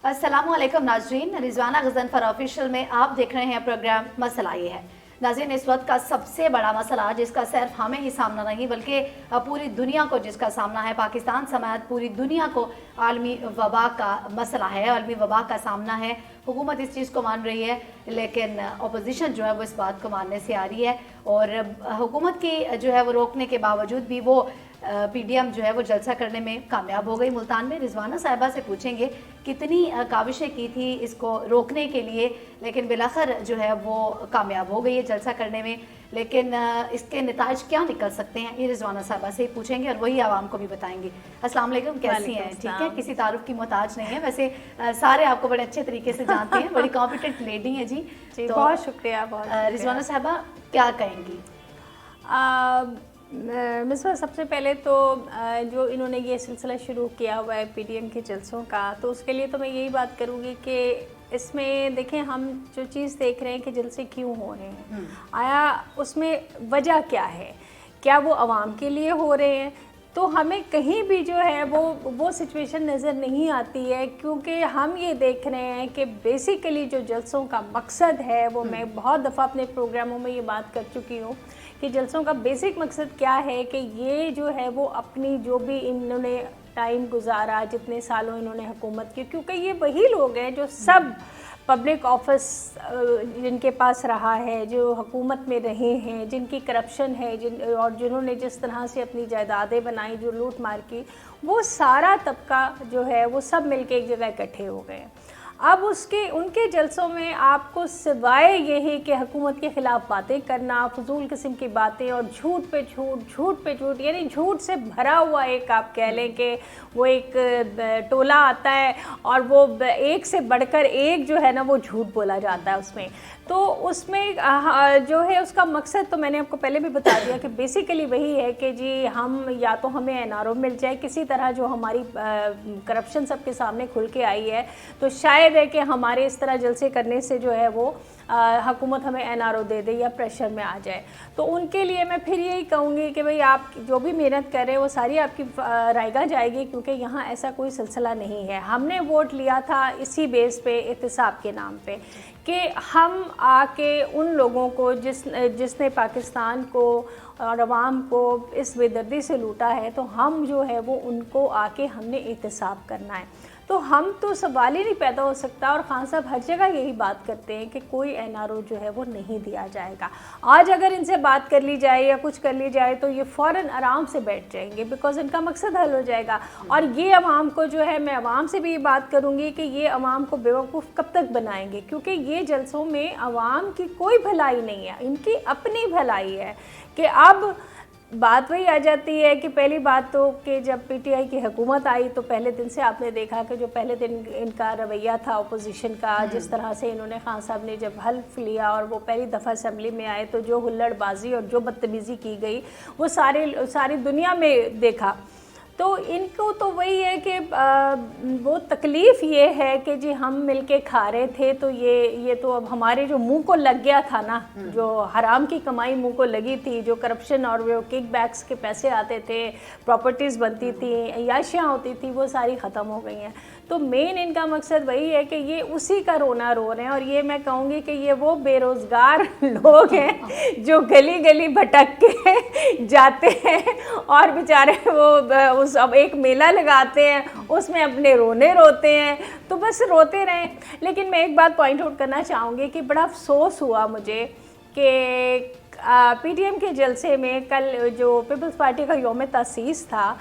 अस्सलामुअलैकुम नाजरीन, रिजवाना गज़नफ़र ऑफिशियल में आप देख रहे हैं प्रोग्राम मसला ये है। नाज़रीन, इस वक्त का सबसे बड़ा मसला जिसका सिर्फ हमें ही सामना नहीं बल्कि पूरी दुनिया को जिसका सामना है, पाकिस्तान समेत पूरी दुनिया को आलमी वबा का मसला है, आलमी वबा का सामना है। हुकूमत इस चीज़ को मान रही है लेकिन अपोजिशन जो है वो इस बात को मानने से आ रही है और हुकूमत की जो है वो रोकने के बावजूद भी वो पीडीएम जो है वो जलसा करने में कामयाब हो गई मुल्तान में। रिजवाना साहिबा से पूछेंगे कितनी काविशें की थी इसको रोकने के लिए, लेकिन बिलाखिर जो है वो कामयाब हो गई है जलसा करने में। लेकिन इसके नताइज क्या निकल सकते हैं ये रिजवाना साहिबा से ही पूछेंगे और वही आवाम को भी बताएंगे। अस्सलाम वालेकुम, कैसी हैं? ठीक है, किसी तारुफ की मोहताज नहीं है। वैसे सारे आपको बड़े अच्छे तरीके से जानते हैं, बड़ी कॉम्पिटेंट लेडी हैं जी। तो बहुत शुक्रिया। रिजवाना साहिबा क्या कहेंगी? मिसबा, सबसे पहले तो जो इन्होंने ये सिलसिला शुरू किया हुआ है पीडीएम के जलसों का, तो उसके लिए तो मैं यही बात करूँगी कि इसमें देखें हम जो चीज़ देख रहे हैं कि जलसे क्यों हो रहे हैं, आया उसमें वजह क्या है, क्या वो आवाम के लिए हो रहे हैं? तो हमें कहीं भी जो है वो सिचुएशन नज़र नहीं आती है, क्योंकि हम ये देख रहे हैं कि बेसिकली जो जलसों का मकसद है वो मैं बहुत दफ़ा अपने प्रोग्रामों में ये बात कर चुकी हूँ कि जलसों का बेसिक मकसद क्या है कि ये जो है वो अपनी जो भी इन्होंने टाइम गुजारा, जितने सालों इन्होंने हुकूमत की, क्योंकि ये वही लोग हैं जो सब पब्लिक ऑफिस जिनके पास रहा है, जो हुकूमत में रहे हैं, जिनकी करप्शन है, और जिन्होंने जिस तरह से अपनी जायदादें बनाई, जो लूट मार की, वो सारा तबका जो है वो सब मिलके एक जगह इकट्ठे हो गए। अब उनके जलसों में आपको सिवाय यही कि हुकूमत के ख़िलाफ़ बातें करना, फजूल किस्म की बातें और झूठ पे झूठ, यानी झूठ से भरा हुआ एक आप कह लें कि वो एक टोला आता है और वो एक से बढ़कर एक जो है ना वो झूठ बोला जाता है उसमें। तो उसमें जो है उसका मकसद तो मैंने आपको पहले भी बता दिया कि बेसिकली वही है कि जी हम या तो हमें एनआरओ मिल जाए किसी तरह, जो हमारी करप्शन सबके सामने खुल के आई है, तो शायद है कि हमारे इस तरह जलसे करने से जो है वो हुकूमत हमें एनआरओ दे दे या प्रेशर में आ जाए। तो उनके लिए मैं फिर यही कहूँगी कि भाई आप जो भी मेहनत कर रहे हैं वो सारी आपकी रायगा जाएगी, क्योंकि यहाँ ऐसा कोई सिलसिला नहीं है। हमने वोट लिया था इसी बेस पे, एहतिसाब के नाम पे, कि हम आके उन लोगों को जिसने पाकिस्तान को और अवाम को इस बेदर्दी से लूटा है, तो हम जो है वो उनको आके हमने एहतिसाब करना है। तो हम तो सवाल ही नहीं पैदा हो सकता, और खान साहब हर जगह यही बात करते हैं कि कोई एनआरओ जो है वो नहीं दिया जाएगा। आज अगर इनसे बात कर ली जाए या कुछ कर ली जाए तो ये फ़ौरन आराम से बैठ जाएंगे, बिकॉज़ इनका मकसद हल हो जाएगा। और ये अवाम को जो है, मैं अवाम से भी ये बात करूँगी कि ये अवाम को बेवकूफ़ कब तक बनाएंगे, क्योंकि ये जलसों में अवाम की कोई भलाई नहीं है, इनकी अपनी भलाई है। कि अब बात वही आ जाती है कि पहली बात तो कि जब पीटीआई की हुकूमत आई तो पहले दिन से आपने देखा कि जो पहले दिन इनका रवैया था अपोजिशन का, जिस तरह से इन्होंने खान साहब ने जब हल्फ लिया और वो पहली दफ़ा असम्बली में आए, तो जो हुल्लड़बाजी और जो बदतमीज़ी की गई वो सारी दुनिया में देखा। तो इनको तो वही है कि वो तकलीफ़ ये है कि जी हम मिलके खा रहे थे, तो ये तो अब हमारे जो मुंह को लग गया था ना, जो हराम की कमाई मुंह को लगी थी, जो करप्शन और वो किक बैक्स के पैसे आते थे, प्रॉपर्टीज़ बनती थी, अय्याशियाँ होती थी, वो सारी ख़त्म हो गई हैं। तो मेन इनका मकसद वही है कि ये उसी का रोना रो रहे हैं। और ये मैं कहूँगी कि ये वो बेरोज़गार लोग हैं जो गली गली भटक के जाते हैं और बेचारे वो अब एक मेला लगाते हैं, उसमें अपने रोने रोते हैं, तो बस रोते रहें। लेकिन मैं एक बात पॉइंट आउट करना चाहूँगी कि बड़ा अफसोस हुआ मुझे कि पीटीएम के जलसे में कल जो पीपल्स पार्टी का यौम तासीस था,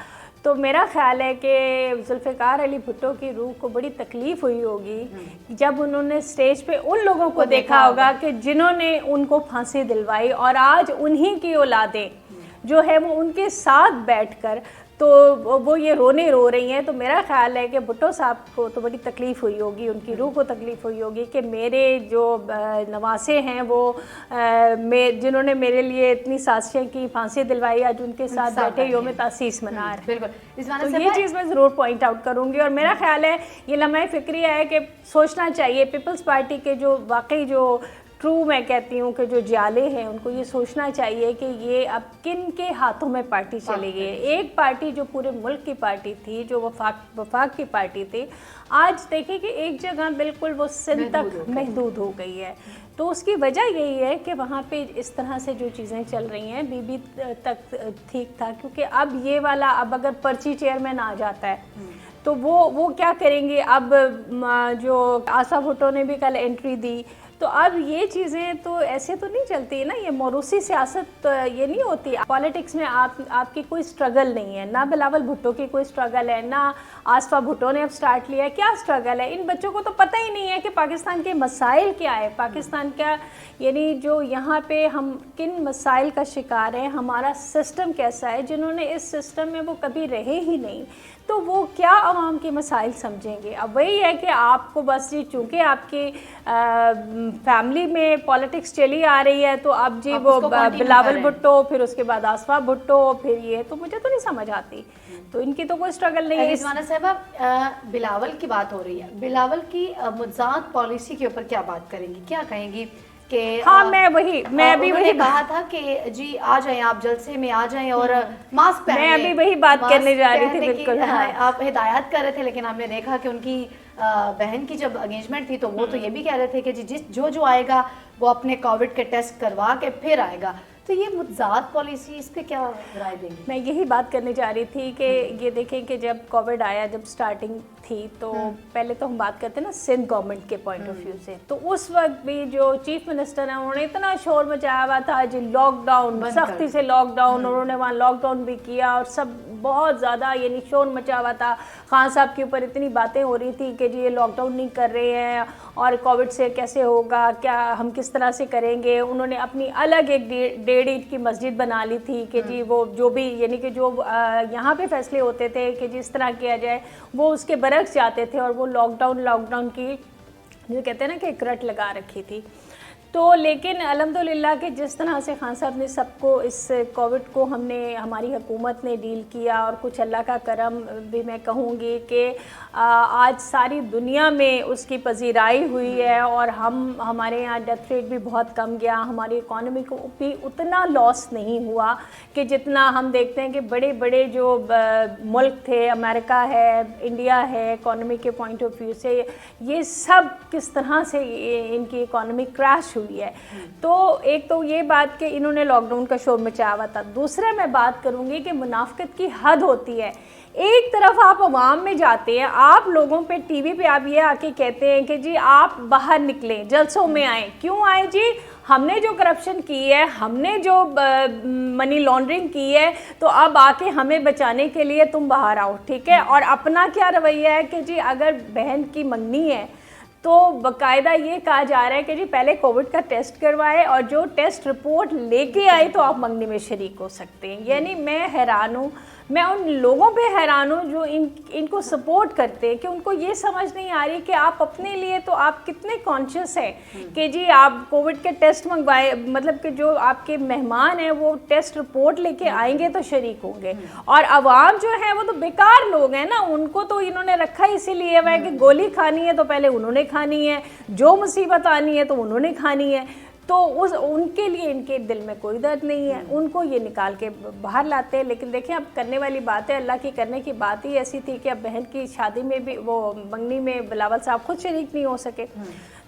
तो मेरा ख्याल है कि जुल्फ़िकार अली भुट्टो की रूह को बड़ी तकलीफ़ हुई होगी जब उन्होंने स्टेज पे उन लोगों को देखा होगा कि जिन्होंने उनको फांसी दिलवाई, और आज उन्हीं की औलादें जो है वो उनके साथ बैठकर तो वो ये रोने रो रही हैं। तो मेरा ख्याल है कि भुट्टो साहब को तो बड़ी तकलीफ़ हुई होगी, उनकी रूह को तकलीफ़ हुई होगी कि मेरे जो नवासे हैं वो जिन्होंने मेरे लिए इतनी साजिशें की, फांसी दिलवाई, आज उनके साथ बैठे यौम तासीस मना रहे। बिल्कुल, तो ये चीज़ मैं ज़रूर पॉइंट आउट करूँगी। और मेरा ख्याल है ये लम्हा फ़िक्रिया है कि सोचना चाहिए पीपल्स पार्टी के जो वाकई जो ट्रू मैं कहती हूँ कि जो जाले हैं उनको ये सोचना चाहिए कि ये अब किन के हाथों में पार्टी चली गई है। एक पार्टी जो पूरे मुल्क की पार्टी थी, जो वफाक की पार्टी थी, आज देखिए कि एक जगह बिल्कुल वो सिंध तक महदूद हो गई है। तो उसकी वजह यही है कि वहाँ पे इस तरह से जो चीज़ें चल रही हैं, बीबी तक ठीक था, क्योंकि अब ये वाला, अब अगर पर्ची चेयरमैन आ जाता है तो वो क्या करेंगे। अब जो आशा भुट्टो ने भी कल एंट्री दी, तो अब ये चीज़ें तो ऐसे तो नहीं चलती है ना, ये मोरूसी सियासत ये नहीं होती। पॉलिटिक्स में आपकी कोई स्ट्रगल नहीं है, ना बिलावल भुट्टो की कोई स्ट्रगल है, ना आसफा भुट्टो ने अब स्टार्ट लिया है। क्या स्ट्रगल है? इन बच्चों को तो पता ही नहीं है कि पाकिस्तान के मसाइल क्या है, पाकिस्तान का यानी जो यहाँ पे हम किन मसाइल का शिकार है, हमारा सिस्टम कैसा है। जिन्होंने इस सिस्टम में वो कभी रहे ही नहीं, तो वो क्या आवाम के मसाइल समझेंगे। अब वही है कि आपको बस ये, चूँकि आपकी फैमिली में पॉलिटिक्स चली आ रही है, तो अब जी वो बिलावल भुट्टो, फिर उसके बाद आसफा भुट्टो, फिर ये, तो मुझे तो नहीं समझ आती। तो इनकी तो कोई स्ट्रगल नहीं है। रिजवाना साहिबा, बिलावल की बात हो रही है, बिलावल की मुजात पॉलिसी के ऊपर क्या बात करेंगी, क्या कहेंगी कि हाँ, मैं अभी वही कहा था कि जी आ जाएं, आप जलसे में आ जाएं और मास्क पहने। मैं अभी वही बात करने जा रही थी, बिल्कुल। आप हिदायत कर रहे थे, लेकिन हमने देखा कि उनकी बहन की जब एंगेजमेंट थी तो वो तो ये भी कह रहे थे कि जी जो आएगा वो अपने कोविड के टेस्ट करवा के फिर आएगा। तो ये मुजात पॉलिसी, इस पे क्या राय देंगे? मैं यही बात करने जा रही थी कि ये देखें कि जब कोविड आया, जब स्टार्टिंग थी, तो पहले तो हम बात करते हैं ना सिंध गवर्नमेंट के पॉइंट ऑफ व्यू से, तो उस वक्त भी जो चीफ मिनिस्टर है उन्होंने इतना शोर मचाया हुआ था जी, लॉकडाउन, सख्ती से लॉकडाउन, उन्होंने वहाँ लॉकडाउन भी किया और सब बहुत ज़्यादा यानी शोर मचा हुआ था। खान साहब के ऊपर इतनी बातें हो रही थी कि जी ये लॉकडाउन नहीं कर रहे हैं और कोविड से कैसे होगा, क्या हम किस तरह से करेंगे। उन्होंने अपनी अलग एक 1.5 ईंट की मस्जिद बना ली थी कि जी वो जो भी यानी कि जो यहाँ पे फैसले होते थे कि जिस तरह किया जाए, वो उसके बरक्स जाते थे और वो लॉकडाउन की जो कहते हैं ना कि एक रट लगा रखी थी। तो लेकिन अल्हम्दुलिल्लाह कि जिस तरह से खान साहब ने सबको इस कोविड को हमारी हुकूमत ने डील किया, और कुछ अल्लाह का करम भी मैं कहूँगी कि आज सारी दुनिया में उसकी पजीराई हुई है और हमारे यहाँ डेथ रेट भी बहुत कम गया, हमारी इकॉनमी को भी उतना लॉस नहीं हुआ कि जितना हम देखते हैं कि बड़े बड़े जो मुल्क थे, अमेरिका है, इंडिया है, इकॉनमी के पॉइंट ऑफ व्यू से ये सब किस तरह से इनकी इकॉनमी क्रैश हुई है। तो एक तो ये बात कि इन्होंने लॉकडाउन का शोर मचाया हुआ था। दूसरा मैं बात करूँगी कि मुनाफिकत की हद होती है। एक तरफ आप अवाम में जाते हैं, आप लोगों पे टीवी पे आप ये आके कहते हैं कि जी आप बाहर निकलें, जलसों में आए। क्यों आए जी? हमने जो करप्शन की है, हमने जो मनी लॉन्ड्रिंग की है, तो अब आके हमें बचाने के लिए तुम बाहर आओ, ठीक है। और अपना क्या रवैया है कि जी अगर बहन की मंगनी है तो बाकायदा ये कहा जा रहा है कि जी पहले कोविड का टेस्ट करवाए और जो टेस्ट रिपोर्ट लेके आए तो आप मंगनी में शरीक हो सकते हैं। यानी मैं हैरान हूँ, मैं उन लोगों पे हैरान हूँ जो इनको सपोर्ट करते हैं कि उनको ये समझ नहीं आ रही कि आप अपने लिए तो आप कितने कॉन्शियस हैं कि जी आप कोविड के टेस्ट मंगवाए, मतलब कि जो आपके मेहमान हैं वो टेस्ट रिपोर्ट लेके आएंगे तो शरीक होंगे। और आवाम जो है वो तो बेकार लोग हैं ना, उनको तो इन्होंने रखा इसीलिए हुआ है कि गोली खानी है तो पहले उन्होंने खानी है, जो मुसीबत आनी है तो उन्होंने खानी है। तो उनके लिए इनके दिल में कोई दर्द नहीं है, उनको ये निकाल के बाहर लाते हैं। लेकिन देखें अब करने वाली बात है, अल्लाह की करने की बात ही ऐसी थी कि अब बहन की शादी में भी वो मंगनी में बिलावल साहब खुद शरीक नहीं हो सके।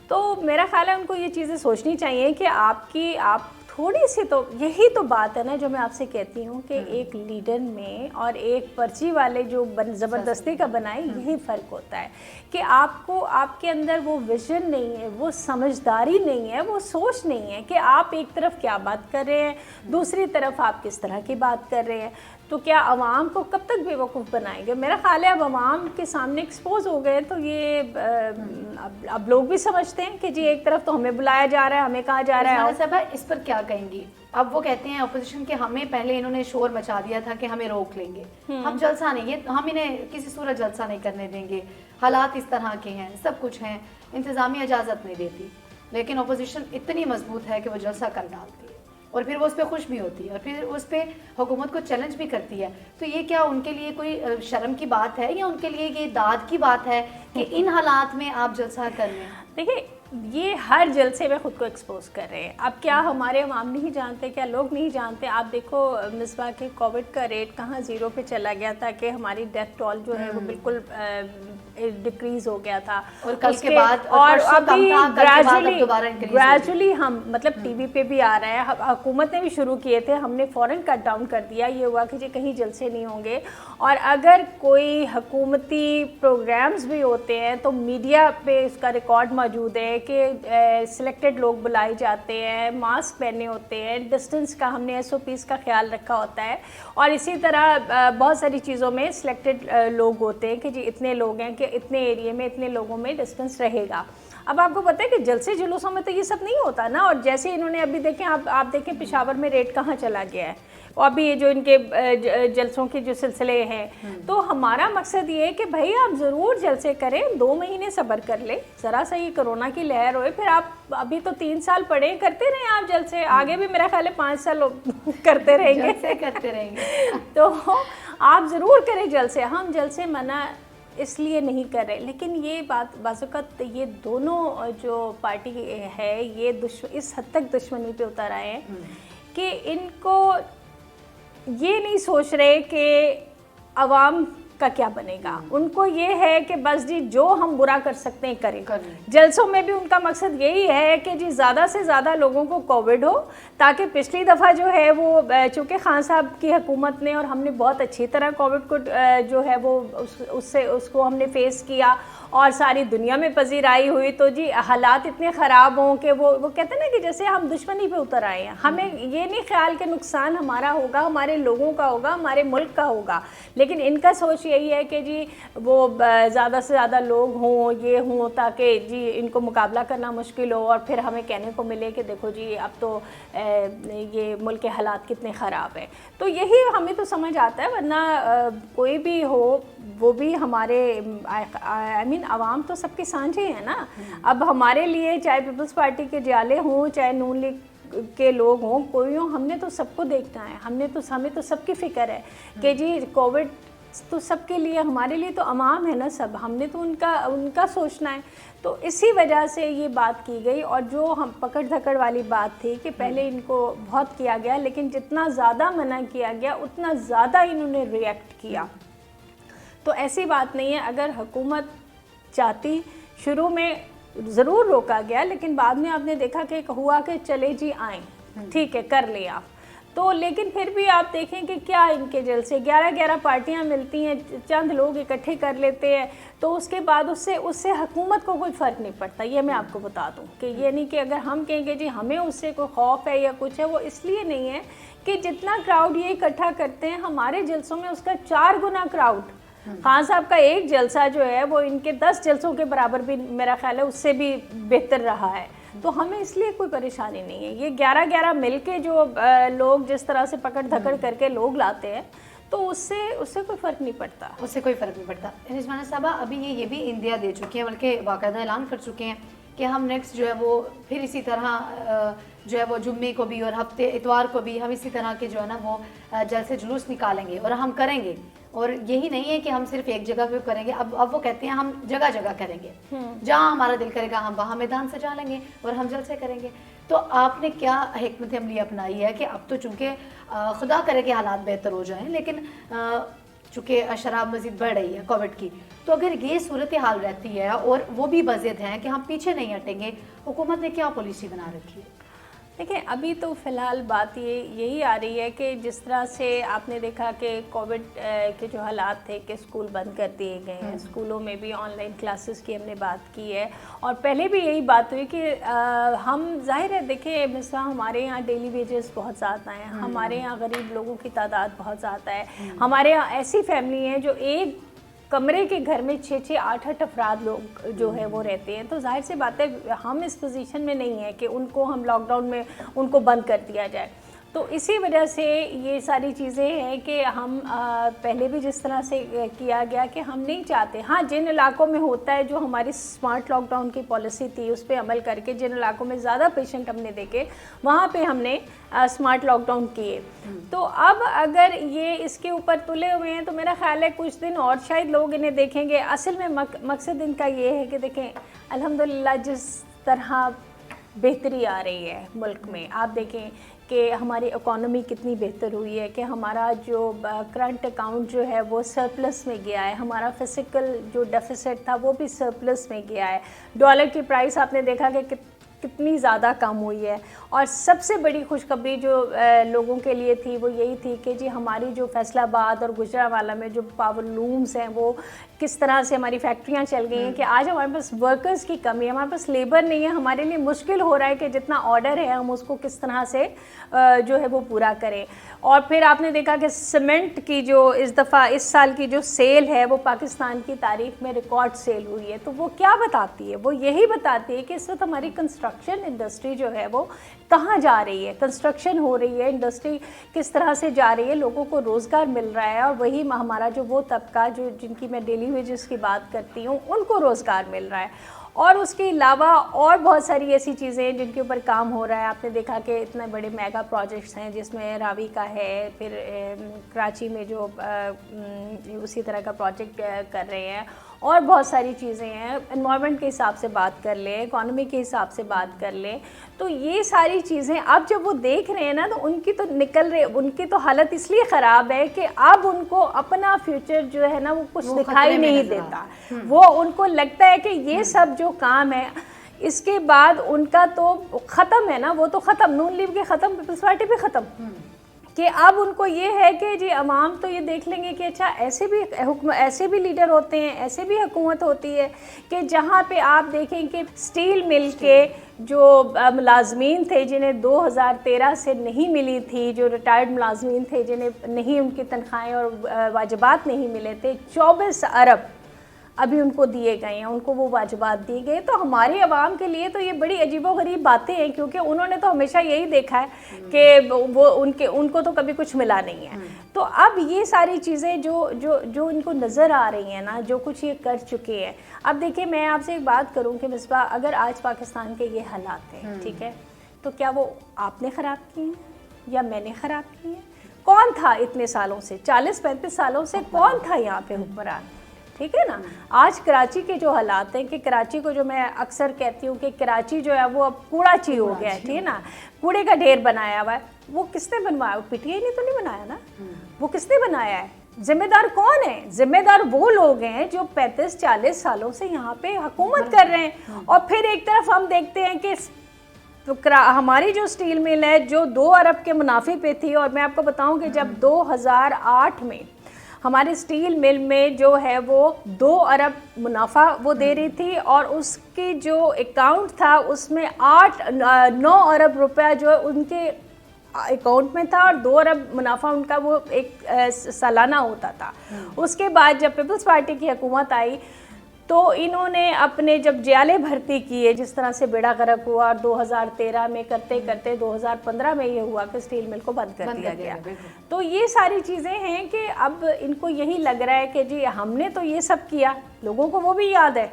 तो मेरा ख्याल है उनको ये चीज़ें सोचनी चाहिए कि आप थोड़ी सी, तो यही तो बात है ना जो मैं आपसे कहती हूँ कि एक लीडर में और एक पर्ची वाले जो ज़बरदस्ती का बनाए, यही फ़र्क होता है कि आपके अंदर वो विजन नहीं है, वो समझदारी नहीं है, वो सोच नहीं है कि आप एक तरफ क्या बात कर रहे हैं, दूसरी तरफ आप किस तरह की बात कर रहे हैं। तो क्या अवाम को कब तक बेवकूफ़ बनाएंगे? मेरा ख्याल है अब अवाम के सामने एक्सपोज हो गए तो ये अब लोग भी समझते हैं कि जी एक तरफ तो हमें बुलाया जा रहा है, हमें कहा जा रहा है। साहब इस पर क्या कहेंगी? अब वो कहते हैं अपोजिशन के हमें पहले इन्होंने शोर मचा दिया था कि हमें रोक लेंगे, हम जलसा नहीं, हम इन्हें किसी सूरत जलसा नहीं करने देंगे, हालात इस तरह के हैं, सब कुछ हैं, इंतज़ामिया इजाज़त नहीं देती, लेकिन अपोजिशन इतनी मजबूत है कि वो जलसा कर डालती है और फिर वो उस पर खुश भी होती है और फिर उस पर हुकूमत को चैलेंज भी करती है। तो ये क्या उनके लिए कोई शर्म की बात है या उनके लिए ये दाद की बात है कि इन हालात में आप जलसा कर लें? देखिए یہ ہر جلسے میں خود کو ایکسپوز کر رہے ہیں. اب کیا ہمارے عوام نہیں جانتے, کیا لوگ نہیں جانتے؟ آپ دیکھو مصباح کہ کووڈ کا ریٹ کہاں 0 پہ چلا گیا تھا, کہ ہماری ڈیتھ ٹول جو ہے وہ بالکل ڈکریز ہو گیا تھا, اور کل کے بعد اور ابھی گریجولی گریجولی ہم مطلب ٹی وی پہ بھی آ رہا ہے, حکومت نے بھی شروع کیے تھے, ہم نے فوراً کٹ ڈاؤن کر دیا. یہ ہوا کہ جی کہیں جلسے نہیں ہوں گے, اور اگر کوئی حکومتی پروگرامز بھی ہوتے ہیں تو میڈیا پہ اس کا ریکارڈ موجود ہے کہ سلیکٹڈ لوگ بلائے جاتے ہیں, ماسک پہنے ہوتے ہیں, ڈسٹنس کا ہم نے SOPs کا خیال رکھا ہوتا ہے, اور اسی طرح بہت ساری چیزوں میں سلیکٹڈ لوگ ہوتے ہیں کہ جی اتنے لوگ ہیں کہ اتنے ایریے میں اتنے لوگوں میں ڈسٹنس رہے گا. اب آپ کو پتہ ہے کہ جلسے جلوسوں میں تو یہ سب نہیں ہوتا نا, اور جیسے انہوں نے ابھی دیکھیں, آپ دیکھیں پشاور میں ریٹ کہاں چلا گیا ہے, اور ابھی یہ جو ان کے جلسوں کے جو سلسلے ہیں, تو ہمارا مقصد یہ ہے کہ بھائی آپ ضرور جلسے کریں, 2 مہینے صبر کر لیں, ذرا سا یہ کرونا کی لہر ہوئے, پھر آپ ابھی تو 3 سال پڑھے, کرتے رہیں آپ جلسے, آگے بھی میرا خیال ہے 5 سال کرتے رہیں گے تو آپ ضرور کریں جلسے. ہم جلسے منع اس لیے نہیں کر رہے, لیکن یہ بات بعض اوقات یہ دونوں جو پارٹی ہے یہ اس حد تک دشمنی پہ اتر آئے ہیں کہ ان کو یہ نہیں سوچ رہے کہ عوام کا کیا بنے گا. ان کو یہ ہے کہ بس جی جو ہم برا کر سکتے ہیں کریں. جلسوں میں بھی ان کا مقصد یہی ہے کہ جی زیادہ سے زیادہ لوگوں کو کووڈ ہو, تاکہ پچھلی دفعہ جو ہے وہ چونکہ خان صاحب کی حکومت نے اور ہم نے بہت اچھی طرح کووڈ کو جو ہے وہ اس کو ہم نے فیس کیا اور ساری دنیا میں پذیرائی ہوئی, تو جی حالات اتنے خراب ہوں کہ وہ کہتے ہیں نا کہ جیسے ہم دشمنی پہ اتر آئے ہیں. ہمیں یہ نہیں خیال کہ نقصان ہمارا ہوگا, ہمارے لوگوں کا ہوگا, ہمارے ملک کا ہوگا, لیکن ان کا سوچ یہی ہے کہ جی وہ زیادہ سے زیادہ لوگ ہوں, یہ ہوں, تاکہ جی ان کو مقابلہ کرنا مشکل ہو, اور پھر ہمیں کہنے کو ملے کہ دیکھو جی اب تو یہ ملک کے حالات کتنے خراب ہیں. تو یہی ہمیں تو سمجھ آتا ہے, ورنہ کوئی بھی ہو وہ بھی ہمارے عوام تو سب کے سانجھے ہیں نا. اب ہمارے لیے چاہے پیپلز پارٹی کے جالے ہوں, چاہے نون لیگ کے لوگ ہوں, کوئی ہوں, ہم نے تو سب کو دیکھنا ہے, ہمیں تو سب کی فکر ہے کہ جی کووڈ تو سب کے لیے, ہمارے لیے تو عوام ہے نا سب, ہم نے تو ان کا سوچنا ہے. تو اسی وجہ سے یہ بات کی گئی, اور جو ہم پکڑ دھکڑ والی بات تھی کہ پہلے ان کو بہت کیا گیا, لیکن جتنا زیادہ منع کیا گیا اتنا زیادہ انہوں نے ریئیکٹ کیا. تو ایسی بات نہیں ہے, اگر حکومت چاہتی, شروع میں ضرور روکا گیا, لیکن بعد میں آپ نے دیکھا کہ ہوا کہ چلے جی آئیں, ٹھیک ہے کر لیں آپ تو, لیکن پھر بھی آپ دیکھیں کہ کیا ان کے جلسے 11 پارٹیاں ملتی ہیں, چند لوگ اکٹھے کر لیتے ہیں, تو اس کے بعد اس سے حکومت کو کوئی فرق نہیں پڑتا. یہ میں آپ کو بتا دوں کہ یہ نہیں کہ اگر ہم کہیں گے جی ہمیں اس سے کوئی خوف ہے یا کچھ ہے, وہ اس لیے نہیں ہے کہ جتنا کراؤڈ یہ اکٹھا کرتے ہیں ہمارے جلسوں میں اس کا 4 گنا کراؤڈ. خان صاحب کا ایک جلسہ جو ہے وہ ان کے 10 جلسوں کے برابر بھی میرا خیال ہے اس سے بھی بہتر رہا ہے. تو ہمیں اس لیے کوئی پریشانی نہیں ہے. یہ 11 مل کے جو لوگ جس طرح سے پکڑ دھکڑ کر کے لوگ لاتے ہیں, تو اس سے کوئی فرق نہیں پڑتا. رضوانہ صاحبہ ابھی یہ بھی اندیا دے چکی ہیں, بلکہ باقاعدہ اعلان کر چکے ہیں کہ ہم نیکسٹ جو ہے وہ پھر اسی طرح جو ہے وہ جمعے کو بھی اور ہفتے اتوار کو بھی ہم اسی طرح کے جو ہے نا وہ جلسے جلوس نکالیں گے, اور ہم کریں گے. اور یہی نہیں ہے کہ ہم صرف ایک جگہ پہ کریں گے, اب وہ کہتے ہیں ہم جگہ جگہ کریں گے, جہاں ہمارا دل کرے گا ہم وہاں میدان سجا لیں گے اور ہم جلسے کریں گے. تو آپ نے کیا حکمت عملی اپنائی ہے کہ اب تو چونکہ خدا کرے کہ حالات بہتر ہو جائیں, لیکن چونکہ شراب مزید بڑھ رہی ہے کووڈ کی, تو اگر یہ صورتحال رہتی ہے اور وہ بھی بضد ہیں کہ ہم پیچھے نہیں ہٹیں گے, حکومت نے کیا پالیسی بنا رکھی ہے؟ دیکھیں ابھی تو فی الحال بات یہی آ رہی ہے کہ جس طرح سے آپ نے دیکھا کہ کووڈ کے جو حالات تھے کہ اسکول بند کر دیے گئے ہیں, اسکولوں میں بھی آن لائن کلاسز کی ہم نے بات کی ہے, اور پہلے بھی یہی بات ہوئی کہ ہم ظاہر ہے دیکھیں مثلا ہمارے یہاں ڈیلی ویجز بہت زیادہ ہیں, ہمارے یہاں غریب لوگوں کی تعداد بہت زیادہ ہے, ہمارے یہاں ایسی فیملی ہیں جو ایک کمرے کے گھر میں 6-8 افراد لوگ جو ہے وہ رہتے ہیں. تو ظاہر سی بات ہے ہم اس پوزیشن میں نہیں ہیں کہ ان کو ہم لاک ڈاؤن میں ان کو بند کر دیا جائے. تو اسی وجہ سے یہ ساری چیزیں ہیں کہ ہم پہلے بھی جس طرح سے کیا گیا کہ ہم نہیں چاہتے, ہاں جن علاقوں میں ہوتا ہے جو ہماری اسمارٹ لاک ڈاؤن کی پالیسی تھی اس پہ عمل کر کے, جن علاقوں میں زیادہ پیشنٹ ہم نے دیکھے وہاں پہ ہم نے اسمارٹ لاک ڈاؤن کیے. تو اب اگر یہ اس کے اوپر تلے ہوئے ہیں تو میرا خیال ہے کچھ دن اور شاید لوگ انہیں دیکھیں گے. اصل میں مقصد ان کا یہ ہے کہ دیکھیں الحمدللہ جس तरह बेहतरी आ रही है मुल्क में। आप देखें कि हमारी इकोनॉमी कितनी बेहतर हुई है, कि हमारा जो करंट अकाउंट जो है वो सरप्लस में गया है, हमारा फिजिकल जो डेफिसिट था वो भी सरप्लस में गया है। डॉलर की प्राइस आपने देखा कि कितनी ज़्यादा कम हुई है। और सबसे बड़ी खुशखबरी जो लोगों के लिए थी वो यही थी कि जी हमारी जो फैसलाबाद और गुजरांवाला में जो पावर लूम्स हैं वो किस तरह से हमारी फैक्ट्रियां चल गई हैं कि आज हमारे पास वर्कर्स की कमी है, हमारे पास लेबर नहीं है। हमारे लिए मुश्किल हो रहा है कि जितना ऑर्डर है हम उसको किस तरह से जो है वो पूरा करें। और फिर आपने देखा कि सीमेंट की जो इस साल की जो सेल है वो पाकिस्तान की तारीख में रिकॉर्ड सेल हुई है। तो वो क्या बताती है? वो यही बताती है कि इस वक्त हमारी कंस्ट्रक्शन इंडस्ट्री जो है वो कहाँ जा रही है, कंस्ट्रक्शन हो रही है, इंडस्ट्री किस तरह से जा रही है, लोगों को रोज़गार मिल रहा है। और वही हमारा जो वो तबका जो जिनकी मैं डेली वेजेस की बात करती हूँ उनको रोज़गार मिल रहा है। और उसके अलावा और बहुत सारी ऐसी चीज़ें हैं जिनके ऊपर काम हो रहा है। आपने देखा कि इतने बड़े मेगा प्रोजेक्ट्स हैं जिसमें रावी का है, फिर कराची में जो उसी तरह का प्रोजेक्ट कर रहे हैं, और बहुत सारी चीज़ें हैं। एनवायरनमेंट के हिसाब से बात कर लें, इकोनॉमी के हिसाब से बात कर लें, तो ये सारी चीज़ें अब जब वो देख रहे हैं ना तो उनकी तो हालत इसलिए ख़राब है कि अब उनको अपना फ्यूचर जो है ना वो कुछ दिखाई नहीं देता। वो उनको लगता है कि ये सब जो काम है इसके बाद उनका तो ख़त्म है ना, वो तो ख़त्म, नून लीग के ख़त्म, पीपल्स पार्टी भी ख़त्म। कि अब उनको ये है कि जी अवाम तो ये देख लेंगे कि अच्छा ऐसे भी लीडर होते हैं, ऐसे भी हुकूमत होती है कि जहाँ पे आप देखें कि स्टील मिल के जो मुलाजमीन थे जिन्हें 2013 से नहीं मिली थी, जो रिटायर्ड मुलाजमीन थे जिन्हें नहीं उनकी तनख्वाहें और वाजिबात नहीं मिले थे, 24 अरब अभी उनको दिए गए हैं, उनको वो वाजिबात दिए गए। तो हमारी आवाम के लिए तो ये बड़ी अजीबोगरीब बातें हैं, क्योंकि उन्होंने तो हमेशा यही देखा है कि वो उनको तो कभी कुछ मिला नहीं है। तो अब ये सारी चीज़ें जो इनको नज़र आ रही हैं ना, जो कुछ ये कर चुके हैं। अब देखिए मैं आपसे एक बात करूँ कि मिसबा, अगर आज पाकिस्तान के ये हालात हैं, ठीक है, तो क्या वो आपने ख़राब किए हैं या मैंने ख़राब किए हैं? कौन था इतने सालों से, 40-35 सालों से कौन था यहाँ पे हुक्मरान? ठीक है ना। आज कराची के जो हालात हैं कि कराची को जो मैं अक्सर कहती हूँ कि कराची जो है वो अब कूड़ाची हो गया है, ठीक है ना, कूड़े का ढेर बनाया हुआ है। वो किसने बनवाया? पीटीआई ने तो नहीं बनाया ना। वो किसने बनाया है? जिम्मेदार कौन है? जिम्मेदार वो लोग हैं जो 35-40 सालों से यहाँ पे हुकूमत कर रहे हैं। और फिर एक तरफ हम देखते हैं कि तो हमारी जो स्टील मिल है जो 2 अरब के मुनाफे पे थी, और मैं आपको बताऊं कि जब 2008 में हमारी स्टील मिल में जो है वो 2 अरब मुनाफा वो दे रही थी, और उसकी जो अकाउंट था उसमें 9 अरब रुपया जो उनके अकाउंट में था, और 2 अरब मुनाफा उनका वो एक सालाना होता था। उसके बाद जब पीपल्स पार्टी की हुकूमत आई तो इन्होंने अपने जब जियाले भर्ती किए, जिस तरह से बेड़ा गर्क हुआ, और 2013 में करते करते 2015 में ये हुआ कि स्टील मिल को बंद कर दिया गया। तो ये सारी चीज़ें हैं कि अब इनको यही लग रहा है कि जी हमने तो ये सब किया। लोगों को वो भी याद है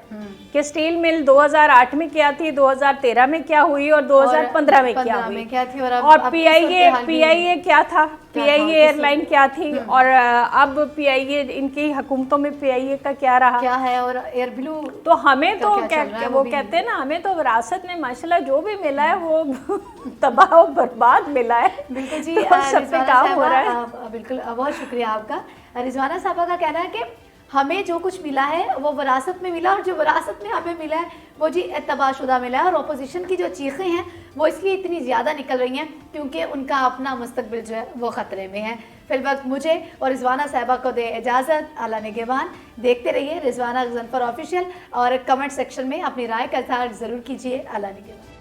कि स्टील मिल 2008 में क्या थी, 2013 में क्या हुई, और 2015 में क्या हुई, और पीआईए क्या था, पीआईए एयरलाइन क्या थी, और अब पीआईए इनकी हुकूमतों में पीआईए का क्या रहा, क्या है, और एयर ब्लू। तो हमें तो वो कहते हैं ना, हमें तो विरासत में माशाल्लाह जो भी मिला है वो तबाह और बर्बाद मिला है। बिल्कुल जी, तो सब पे काम हो रहा है। बिल्कुल, बहुत शुक्रिया आपका। रिजवाना साहबा का कहना है कि हमें जो कुछ मिला है वो विरासत में मिला, और जो विरासत में हमें मिला है वो जी तबाहशुदा मिला है। और अपोजिशन की जो चीखें हैं वो इसलिए इतनी ज़्यादा निकल रही हैं क्योंकि उनका अपना मुस्तकबिल जो है वो ख़तरे में है। फिल वक्त मुझे और रिजवाना साहबा को दे इजाज़त। अल्लाह निगहबान। देखते रहिए रिजवाना गज़नफ़र ऑफिशियल, और कमेंट सेक्शन में अपनी राय का इज़हार ज़रूर कीजिए। अल्लाह निगहबान।